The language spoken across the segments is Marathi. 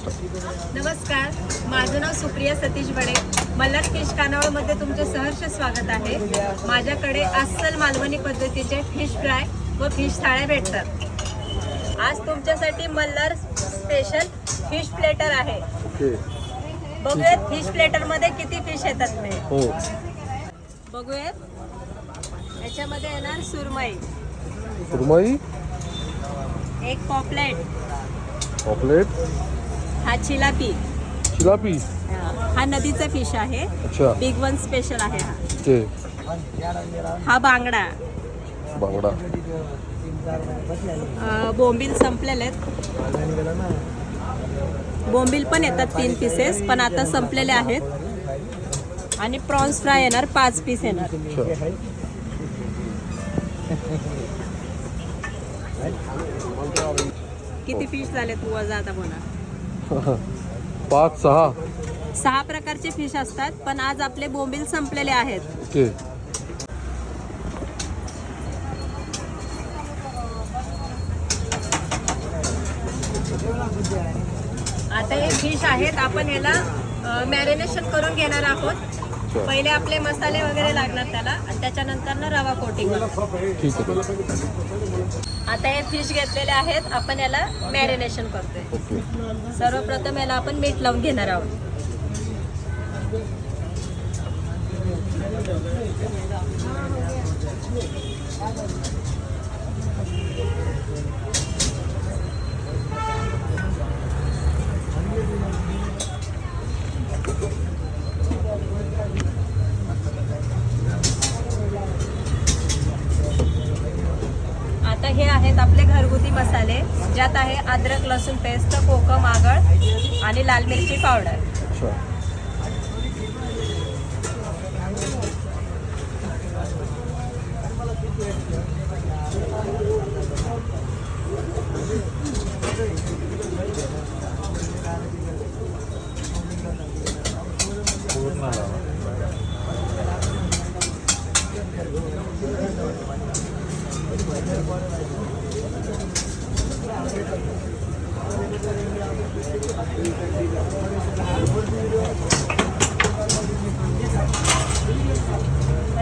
नमस्कार, माझं नाव सुप्रिया सतीश बडे. मल्हार फिश खानावळमध्ये तुमचे सहर्ष स्वागत आहे. माझ्याकडे अस्सल मालवणी पद्धतीचे फिश फ्राय व फिश थाळ्या भेटतात. आज तुमच्यासाठी मल्हार स्पेशल फिश प्लेटर आहे. बघूयात फिश प्लेटर मध्ये किती फिश येतात ते. हो, बघूयात. याच्यामध्ये येणार सुरमई, सुरमई, एक पॉपलेट, पॉपलेट, हा चिलापी, चिलापी, हा नदीचा फिश आहे. अच्छा, बिग वन स्पेशल आहे हा. ते हा बांगडा, बांगडा, बोंबील संपलेले आहेत. बोंबील पण येतात 3 पीसेस, पण आता संपलेले आहेत. आणि प्रॉन्स फ्राय येणार 5 पीस येणार. अच्छा, किती फिश झाले तू वजा आता बोला. 5-6. 6 प्रकारचे फिश असतात, पण आज आपले बोंबील संपलेले आहेत. ओके, आता हे फिश आहेत, आपण याला मॅरिनेशन करून घेणार आहोत. पहिले आपले मसाले वगैरे लागणार त्याला, आणि त्याच्यानंतर ना रवा कोटिंग. ठीक आहे. आता हे फिश घेतलेले आहेत, आपण याला मॅरिनेशन करतोय. ओके, सर्वप्रथम याला आपण मीठ लावून घेणार आहोत. आता हे आहेत आपले घरगुती मसाले, ज्यात आहे अद्रक लसूण पेस्ट, कोकम, आगळ आणि लाल मिरची पावडर. अच्छा,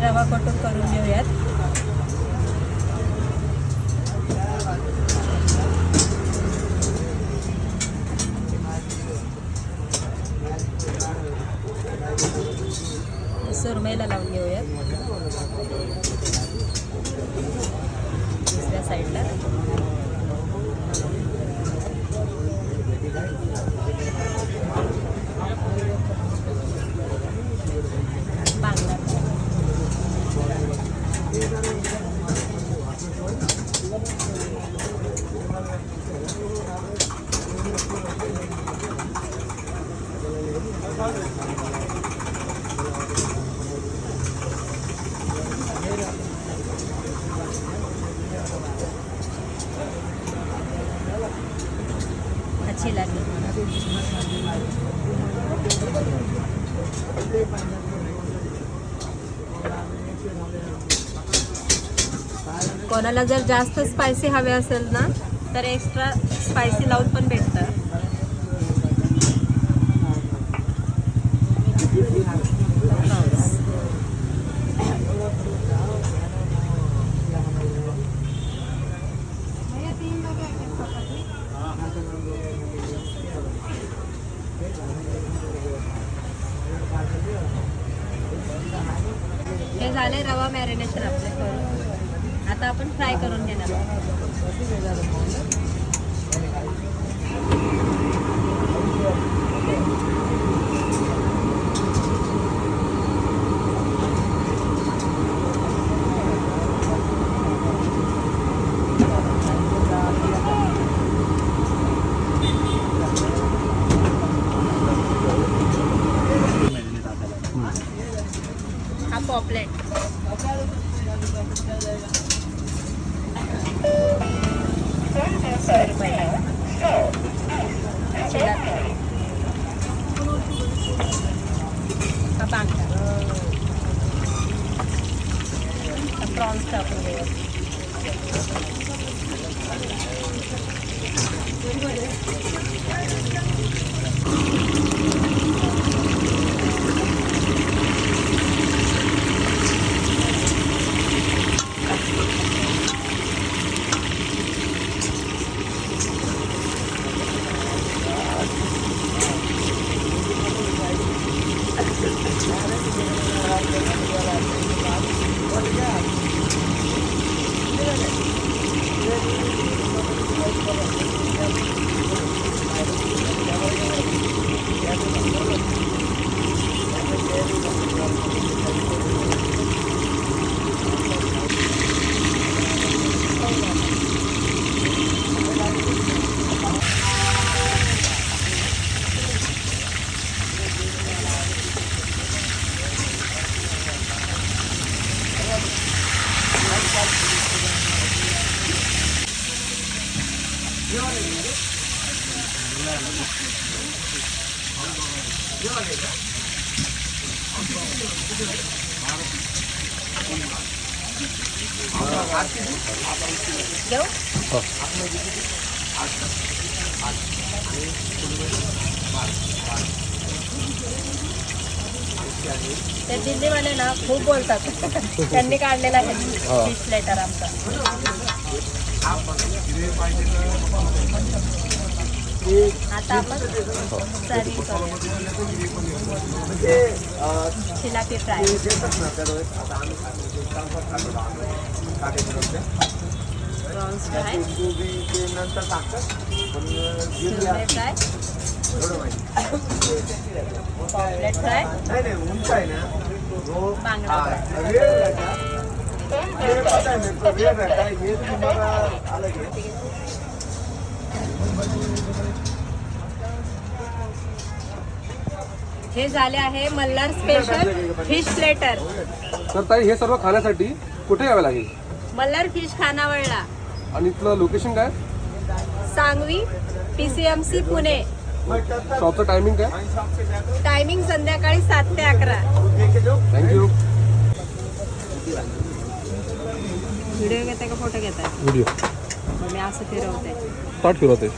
रवा कोटिंग करून घेऊयात. सुरमईला लावून घेऊयात दुसऱ्या साईडला. बांगडा, चिलापी. कोणाला जर जास्त स्पायसी हवे असेल ना, तर एक्स्ट्रा स्पायसी लावून पण भेटतं. हे झाले रवा मॅरिनेशन आपले करून. आता आपण फ्राय करून घेणार आहोत. हा पॉपलेट, हा बांगडा, प्रॉन्स टाकून घेऊया. घेऊ ते दिल्लीवाले ना खूप बोलतात त्यांनी काढलेला आहे फिश प्लेटर आमचा आता आपण सर्विंग चिलापी फ्राय प्रॉन्स फ्राय सुरमई फ्राय पॉपलेट फ्राय बांगडा हे झाले आहे मल्हार स्पेशल फिश प्लेटर. तर ताई हे सर्व खाण्यासाठी कुठे यावे लागेल? मल्हार फिश खानावळला. आणि इथलं लोकेशन काय? सांगवी PCMC पुणे. शॉपचं टायमिंग काय? टायमिंग संध्याकाळी 7 ते 11. थँक्यू. व्हिडिओ घेताय का फोटो घेताय? व्हिडिओ मी असं फिरवते. स्टार्ट फिरवते.